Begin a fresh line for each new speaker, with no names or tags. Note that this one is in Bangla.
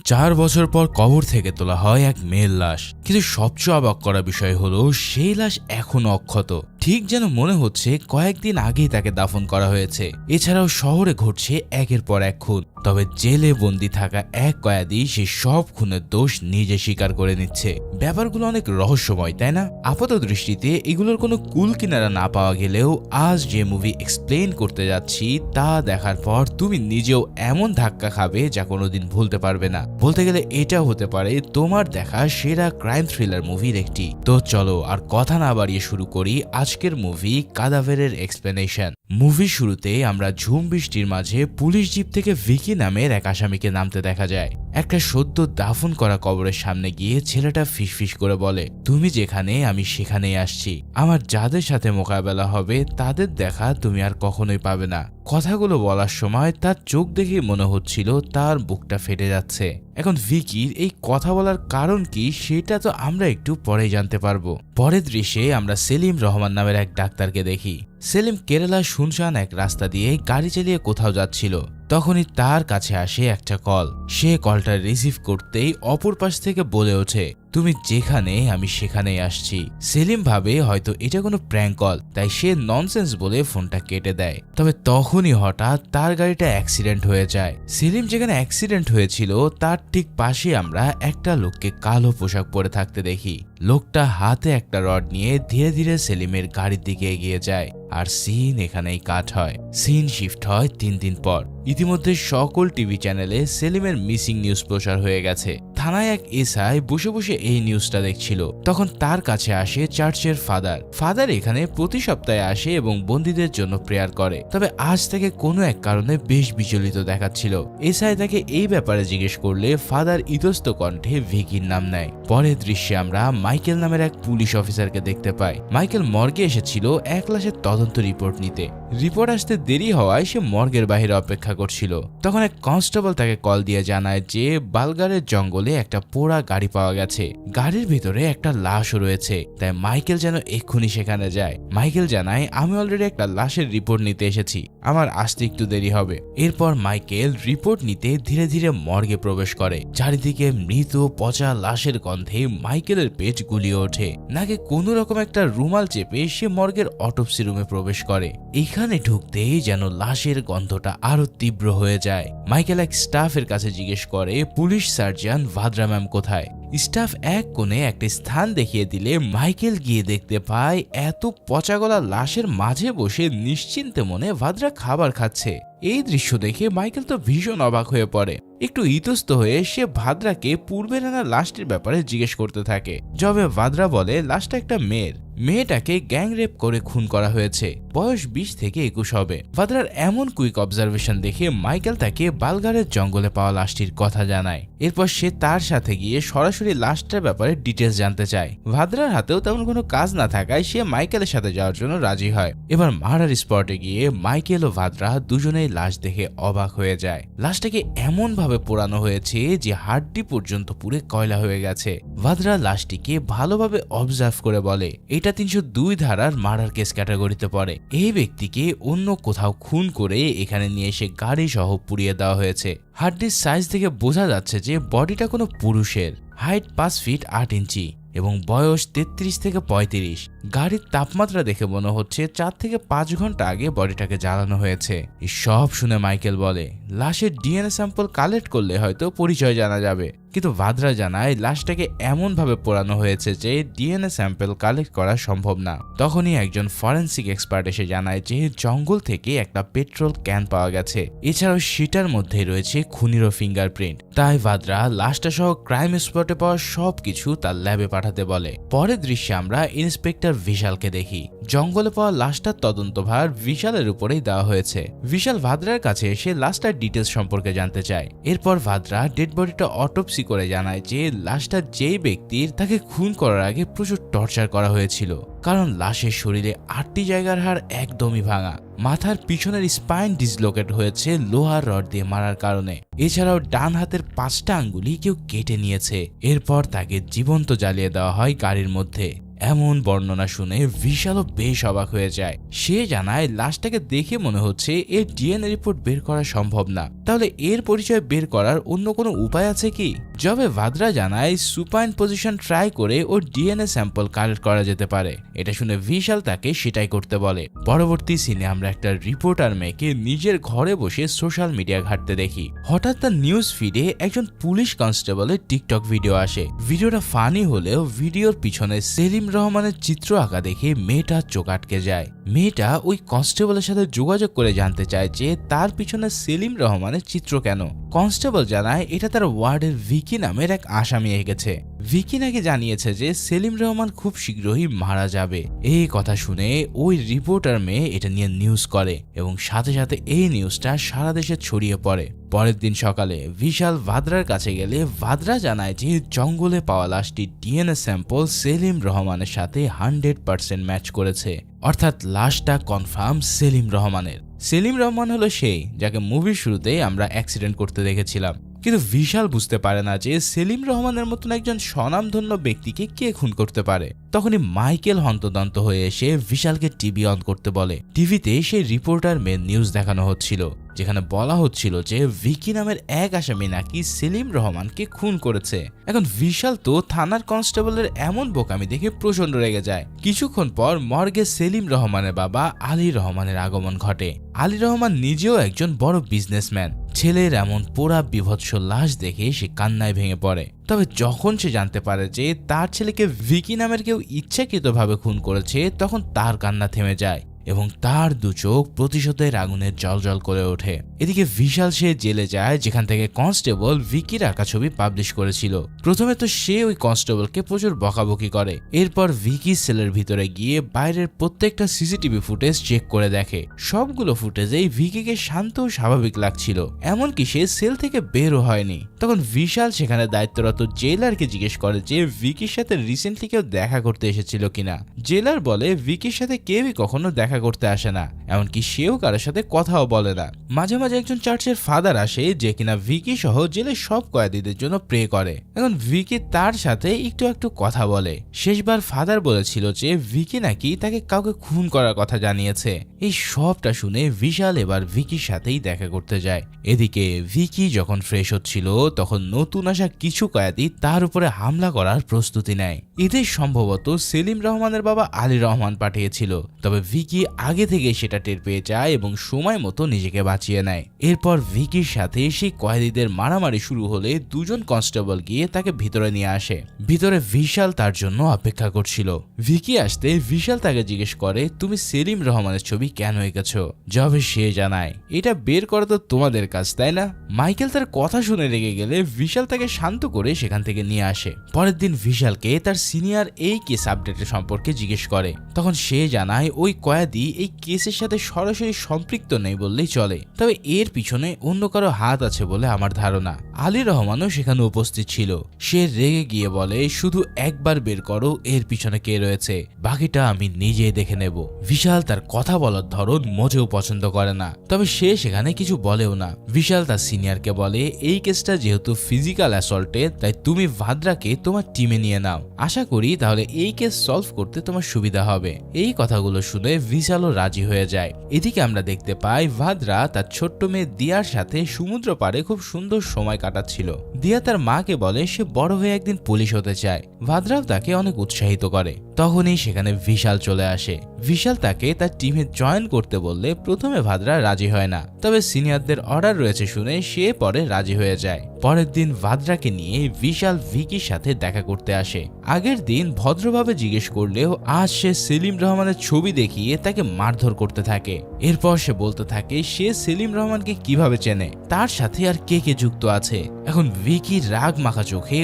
4 বছর পর কবর থেকে তোলা হয় এক মেয়ের লাশ, কিন্তু সবচেয়ে অবাক করা বিষয় হলো সেই লাশ এখনো অক্ষত, ঠিক যেন মনে হচ্ছে কয়েকদিন আগেই তাকে দাফন করা হয়েছে। এছাড়াও শহরে ঘটছে একের পর এক খুন, তবে জেলে বন্দি থাকা এক কয়েদি সে সব খুনের দোষ নিজে স্বীকার করে নিচ্ছে। ব্যাপারগুলো অনেক রহস্যময়, তাই না? আপাত দৃষ্টিতে এগুলোর কোনো কুল কিনারা না পাওয়া গেলেও আজ যে মুভি এক্সপ্লেন করতে যাচ্ছি তা দেখার পর তুমি নিজেও এমন ধাক্কা খাবে যা কোনোদিন ভুলতে পারবে না। বলতে গেলে এটাও হতে পারে তোমার দেখা সেরা ক্রাইম থ্রিলার মুভির একটি। তো চলো আর কথা না বাড়িয়ে শুরু করি আজকের মুভি কাদাভেরের এক্সপ্লেনেশন। মুভির শুরুতে আমরা ঝুম বৃষ্টির মাঝে পুলিশ জিপ থেকে ভিকি নামের এক আসামিকে নামতে দেখা যায়। একটা সদ্য দাফন করা কবরের সামনে গিয়ে ছেলেটা ফিসফিস করে বলে, তুমি যেখানে আমি সেখানেই আসছি। আমার যাদের সাথে মোকাবেলা হবে তাদের দেখা তুমি আর কখনোই পাবে না। কথাগুলো বলার সময় তার চোখ দেখে মনে হচ্ছিল তার বুকটা ফেটে যাচ্ছে। এখন ভিকির এই কথা বলার কারণ কি সেটা তো আমরা একটু পরে জানতে পারবো। পরের দৃশ্যে আমরা সেলিম রহমান নামের এক ডাক্তারকে দেখি। সেলিম কেরালার শুনশান এক রাস্তা দিয়ে গাড়ি চালিয়ে কোথাও যাচ্ছিল। তখনই তার কাছে আসে একটা কল। সে কলটা রিসিভ করতেই অপর পাশ থেকে বলে ওঠে, তুমি যেখানে আমি সেখানেই আসছি। সেলিম ভাবে হয়তো এটা কোনো প্র্যাঙ্ক কল, তাই সে ননসেন্স বলে ফোনটা কেটে দেয়। তবে তখনই হঠাৎ তার গাড়িটা অ্যাক্সিডেন্ট হয়ে যায়। সেলিম যেখানে অ্যাক্সিডেন্ট হয়েছিল তার ঠিক পাশে আমরা একটা লোককে কালো পোশাক পরে থাকতে দেখি। লোকটা হাতে একটা রড নিয়ে ধীরে ধীরে সেলিমের গাড়ির দিকে এগিয়ে যায়। আর সিন এখানেই কাট হয়। সিন শিফট হয় 3 দিন পর। ইতিমধ্যে সকল টিভি চ্যানেলে সেলিমের মিসিং নিউজ প্রচার হয়ে গেছে। থানায় এক এসআই বসে বসে এই নিউজটা দেখছিল। তখন তার কাছে আসে চার্চের ফাদার এখানে প্রতি সপ্তাহে আসে এবং বন্দীদের জন্য প্রেয়ার করে। তবে আজ থেকে কোনো এক কারণে বেশ বিচলিত দেখাচ্ছিল। এসআই তাকে এই ব্যাপারে জিজ্ঞেস করলে ফাদার ইতস্ত কণ্ঠে ভিকির নাম নেয়। পরের দৃশ্যে আমরা মাইকেল নামের এক পুলিশ অফিসারকে দেখতে পাই। মাইকেল মর্গে এসেছিল এক লাশের তদন্ত রিপোর্ট নিতে। রিপোর্ট আসতে দেরি হওয়ায় সে মর্গের বাইরে অপেক্ষা করছিল। তখন এক কনস্টেবল তাকে কল দিয়ে জানায় যে বালগারের জঙ্গলে একটা পোড়া গাড়ি পাওয়া গেছে। গাড়ির ভিতরে একটা লাশও রয়েছে। তাই মাইকেল যেন এক্ষুনি সেখানে যায়। মাইকেল জানায়, আমি অলরেডি একটা লাশের রিপোর্ট নিতে এসেছি, আমার আসতে একটু দেরি হবে। এরপর মাইকেল রিপোর্ট নিতে ধীরে ধীরে মর্গে প্রবেশ করে। চারিদিকে মৃত পচা লাশের গন্ধে মাইকেলের পেট গুলিয়ে ওঠে। নাকি কোনো রকম একটা রুমাল চেপে সে মর্গের অটোপসি রুমে প্রবেশ করে। এখানে ঢুকতেই যেন লাশের গন্ধটা আরো তীব্র হয়ে যায়। মাইকেল এক স্টাফের কাছে জিজ্ঞেস করে, পুলিশ সার্জন ভাদ্রা ম্যাম কোথায়? স্টাফ এক কোণে একটা স্থান দেখিয়ে দিলে মাইকেল গিয়ে দেখতে পায় এত পচাগলা লাশের মাঝে বসে নিশ্চিন্তে মনে ভাদ্রা খাবার খাচ্ছে। এই দৃশ্য দেখে মাইকেল তো ভীষণ অবাক হয়ে পড়ে। একটু ইতস্ত হয়ে সে ভাদ্রাকে পূর্বের আনা লাশটির ব্যাপারে জিজ্ঞেস করতে থাকে। যবে ভাদ্রা বলে লাশটা একটা মেয়েটাকে গ্যাং রেপ করে খুন করা হয়েছে, বয়স 20 থেকে 21 হবে। ভাদ্রার এমন কুইক অবজারভেশন দেখে মাইকেল তাকে বালগারের জঙ্গলে পাওয়া লাশটির কথা জানায়। এরপর সে তার সাথে গিয়ে সরাসরি লাশটার ব্যাপারে ডিটেলস জানতে চায়। ভাদ্রার হাতেও তেমন কোনো কাজ না থাকায় সে মাইকেলের সাথে যাওয়ার জন্য রাজি হয়। এবার মার্ডার স্পটে গিয়ে মাইকেল ও ভাদ্রা দুজনেই লাশ দেখে অবাক হয়ে যায়। লাশটাকে এমন ভাবে পোড়ানো হয়েছে যে হাড্ডি পর্যন্ত পুড়ে কয়লা হয়ে গেছে। ভাদ্রা লাশটিকে ভালোভাবে অবজার্ভ করে বলে, এটা 302 ধারার মার্ডার কেস ক্যাটাগরিতে পড়ে। এই ব্যক্তিকে অন্য কোথাও খুন করে এখানে নিয়ে এসে গাড়ি সহ পুড়িয়ে দেওয়া হয়েছে। হাড্ডির সাইজ থেকে বোঝা যাচ্ছে যে বডিটা কোনো পুরুষের। হাইট 5 ফিট 8 ইঞ্চি এবং বয়স 33 থেকে 35। গাড়ির তাপমাত্রা দেখে মনে হচ্ছে 4 থেকে 5 ঘন্টা আগে বডিটাকে জ্বালানো হয়েছে। এই সব শুনে মাইকেল বলে, লাশের ডিএনএ স্যাম্পল কালেক্ট করলে হয়তো পরিচয় জানা যাবে। কিন্তু ভাদ্রা জানায় লাশটাকে এমন ভাবে পোড়ানো হয়েছে যে ডিএনএ স্যাম্পল কালেক্ট করা সম্ভব না। তখনই একজন ফরেন্সিক এক্সপার্ট এসে জানায় যে জঙ্গল থেকে একটা পেট্রোল ক্যান পাওয়া গেছে। এছাড়াও সেটার মধ্যে রয়েছে খুনিরও ফিঙ্গারপ্রিন্ট। তাই ভাদ্রা লাশটা সহ ক্রাইম স্পটে পাওয়া সবকিছু তার ল্যাবে পাঠাতে বলে। পরের দৃশ্যে আমরা ইন্সপেক্টর বিশালকে দেখি। জঙ্গলে পাওয়া লাশটার তদন্তভার বিশালের উপরেই দেওয়া হয়েছে। বিশাল ভাদ্রার কাছে এসে লাশটার ডিটেলস সম্পর্কে জানতে চায়। এরপর ভাদ্রা ডেড বডিটা অটোপসি করে জানায় যে লাশটা যেই ব্যক্তির তাকে খুন করার আগে প্রচুর টর্চার করা হয়েছিল, কারণ লাশের শরীরে 8টি জায়গার হাড় একদমই ভাঙা। মাথার পিছনের স্পাইন ডিসলোকেট হয়েছে লোহার রড দিয়ে মারার কারণে। এছাড়াও ডান হাতের 5টা আঙ্গুলি কেউ কেটে নিয়েছে। এরপর তাকে জীবন্ত জ্বালিয়ে দেওয়া হয় গাড়ির মধ্যে। এমন বর্ণনা শুনে বিশালও বেশ অবাক হয়ে যায়। সে জানায় লাশটাকে দেখে মনে হচ্ছে এর ডিএনএ রিপোর্ট বের করা সম্ভব না, তাহলে এর পরিচয় বের করার অন্য কোনো উপায় আছে কি? জবে ভাদ্রা জানায় সুপাইন পজিশন ট্রাই করে ওর ডিএনএ স্যাম্পল কালেক্ট করা যেতে পারে। এটা শুনে বিশাল তাকে সেটাই করতে বলে। পরবর্তী সিনে আমরা একটা রিপোর্টার মেয়েকে নিজের ঘরে বসে সোশ্যাল মিডিয়া ঘাঁটতে দেখি। হঠাৎ তার নিউজ ফিডে একজন পুলিশ কনস্টেবলের টিকটক ভিডিও আসে। ভিডিওটা ফানি হলেও ভিডিওর পিছনে সেলিম রহমানের চিত্র আঁকা দেখে মেয়েটার চোখ আটকে যায়। মেয়েটা ওই কনস্টেবলের সাথে যোগাযোগ করে জানতে চায় যে তার পিছনে সেলিম রহমানের চিত্র কেন। কনস্টেবল জানায় এটা তার ওয়ার্ডের ভিকি নামের এক আসামি এঁকেছে। ভিকি নাকি জানিয়েছে যে সেলিম রহমান খুব শীঘ্রই মারা যাবে। এই কথা শুনে ওই রিপোর্টার মেয়ে এটা নিয়ে নিউজ করে এবং সাথে সাথে এই নিউজটা সারা দেশে ছড়িয়ে পড়ে। পরের দিন সকালে বিশাল ভাদ্রার কাছে গেলে ভাদ্রা জানায় যে জঙ্গলে পাওয়া লাশটির ডিএনএ স্যাম্পল সেলিম রহমানের সাথে 100% ম্যাচ করেছে, অর্থাৎ লাশটা কনফার্ম সেলিম রহমানের। সেলিম রহমান হলো সেই যাকে মুভির শুরুতে আমরা অ্যাক্সিডেন্ট করতে দেখেছিলাম। কিন্তু বিশাল বুঝতে পারে না যে সেলিম রহমানের মতন একজন স্বনামধন্য ব্যক্তিকে কে খুন করতে পারে। তখনই মাইকেল হন্তদন্ত হয়ে এসে বিশালকে টিভি অন করতে বলে। টিভিতে সেই রিপোর্টার মেন নিউজ দেখানো হচ্ছিল, যেখানে বলা হচ্ছিল যে ভিকি নামের এক আসামি নাকি সেলিম রহমানকে খুন করেছে। এখন বিশাল তো থানার কনস্টেবলের এমন বোকামি দেখে প্রচন্ড রেগে যায়। কিছুক্ষণ পর মর্গে সেলিম রহমানের বাবা আলী রহমানের আগমন ঘটে। আলী রহমান নিজেও একজন বড় বিজনেসম্যান। ছেলের এমন পোড়া বিভৎস লাশ দেখে সে কান্নায় ভেঙে পড়ে। তবে যখন সে জানতে পারে যে তার ছেলেকে ভিকি নামের কেউ ইচ্ছাকৃতভাবে খুন করেছে, তখন তার কান্না থেমে যায় এবং তার দু চোখ প্রতিশোধের আগুনে জ্বলজ্বল করে ওঠে। এদিকে বিশাল সে জেলে যায় যেখান থেকে কনস্টেবল ভিকির আঁকা ছবি পাবলিশ করেছিল। প্রথমে তো সে ওই কনস্টেবলকে প্রচুর বকাবকি করে। এরপর ভিকি সেলের ভিতরে গিয়ে বাইরের প্রত্যেকটা সিসিটিভি ফুটেজ চেক করে দেখে। সবগুলো ফুটেজেই ভিকিকে শান্ত ও স্বাভাবিক লাগছিল, এমনকি সে সেল থেকে বেরও হয়নি। তখন বিশাল সেখানে দায়িত্বরত জেলারকে জিজ্ঞেস করে যে ভিকির সাথে রিসেন্টলি কেউ দেখা করতে এসেছিল কিনা। জেলার বলে ভিকির সাথে কেউই কখনো দেখা করতে আসে না, এমনকি সেও কারোর সাথে কথাও বলে না। মাঝে মাঝে একজন চার্চের ফাদার আসে যে কিনা ভিকি সহ জেলের সব কয়েদিদের জন্য প্রে করে। এখন ভিকি তার সাথে একটু একটু কথা বলে। শেষবার ফাদার বলেছিল যে ভিকি নাকি তাকে কাউকে খুন করার কথা জানিয়েছে। এই সবটা শুনে বিশাল এবার ভিকির সাথেই দেখা করতে যায়। এদিকে ভিকি যখন ফ্রেশ হচ্ছিল তখন নতুন আসা কিছু কয়েদি তার উপরে হামলা করার প্রস্তুতি নেয়। এদের সম্ভবত সেলিম রহমানের বাবা আলী রহমান পাঠিয়েছিল। তবে ভিকি আগে থেকে সেটা টের পেয়ে যায় এবং সময় মতো নিজেকে বাঁচিয়ে নেয়। এরপর ভিকির সাথে সেই কয়েদিদের মারামারি শুরু হলে দুজন কনস্টেবল গিয়ে তাকে ভিতরে নিয়ে আসে। ভিতরে বিশাল তার জন্য অপেক্ষা করছিল। ভিকি আসতে বিশাল তাকে জিজ্ঞেস করে, তুমি সেলিম রহমানের ছবি কেন এঁকেছো? জবে সে জানায়, এটা বের করা তো তোমাদের কাজ, তাই না? মাইকেল তার কথা শুনে রেগে গেলে বিশাল তাকে শান্ত করে সেখান থেকে নিয়ে আসে। পরের দিন বিশালকে তার সিনিয়র এই কেস আপডেটের সম্পর্কে জিজ্ঞেস করে। তখন সে জানায় ওই কয়েদি এই কেসের সাথে সরাসরি সম্পৃক্ত নেই বললেই চলে, তবে এর পিছনে অন্য কারো হাত আছে বলে আমার ধারণা। আলী রহমানও সেখানে উপস্থিত ছিল। সে রেগে গিয়ে বলে, শুধু একবার বের করো এর পিছনে কে রয়েছে, বাকিটা আমি নিজেই দেখে নেব। বিশাল তার কথা বলার ধরন মোটেও পছন্দ করে না, তবে সে সেখানে কিছু বলেও না। বিশাল তার সিনিয়রকে বলে, এই কেসটা যেহেতু ফিজিক্যাল অ্যাসল্টে, তাই তুমি ভাদ্রাকে তোমার টিমে নিয়ে নাও। আশা করি তাহলে এই কেস সলভ করতে তোমার সুবিধা হবে। এই কথাগুলো শুনে বিশালও রাজি হয়ে যায়। এদিকে আমরা দেখতে পাই ভাদ্রা তার ছোট্ট মেয়ে দিয়ার সাথে সমুদ্র পাড়ে খুব সুন্দর সময় কাটাচ্ছিল। দিয়া তার মাকে বলে সে বড় হয়ে একদিন পুলিশ হতে চায়। ভাদ্রাও তাকে অনেক উৎসাহিত করে। তখনই সেখানে বিশাল চলে আসে। বিশাল তাকে তার টিমে জয়েন করতে বললে প্রথমে ভাদ্রা রাজি হয় না, তবে সিনিয়রদের অর্ডার রয়েছে শুনে সে পরে রাজি হয়ে যায়। পরের দিন ভাদ্রাকে নিয়ে বিশাল ভিকির সাথে দেখা করতে আসে। আগের দিন ভদ্রভাবে জিজ্ঞেস করলেও আজ সে সেলিম রহমানের ছবি দেখিয়ে তাকে মারধর করতে থাকে। এরপর সে বলতে থাকে সে সেলিম রহমানকে কিভাবে চেনে, তার সাথে আর কে কে যুক্ত আছে। এখন ভিকি রাগ মাখা চোখে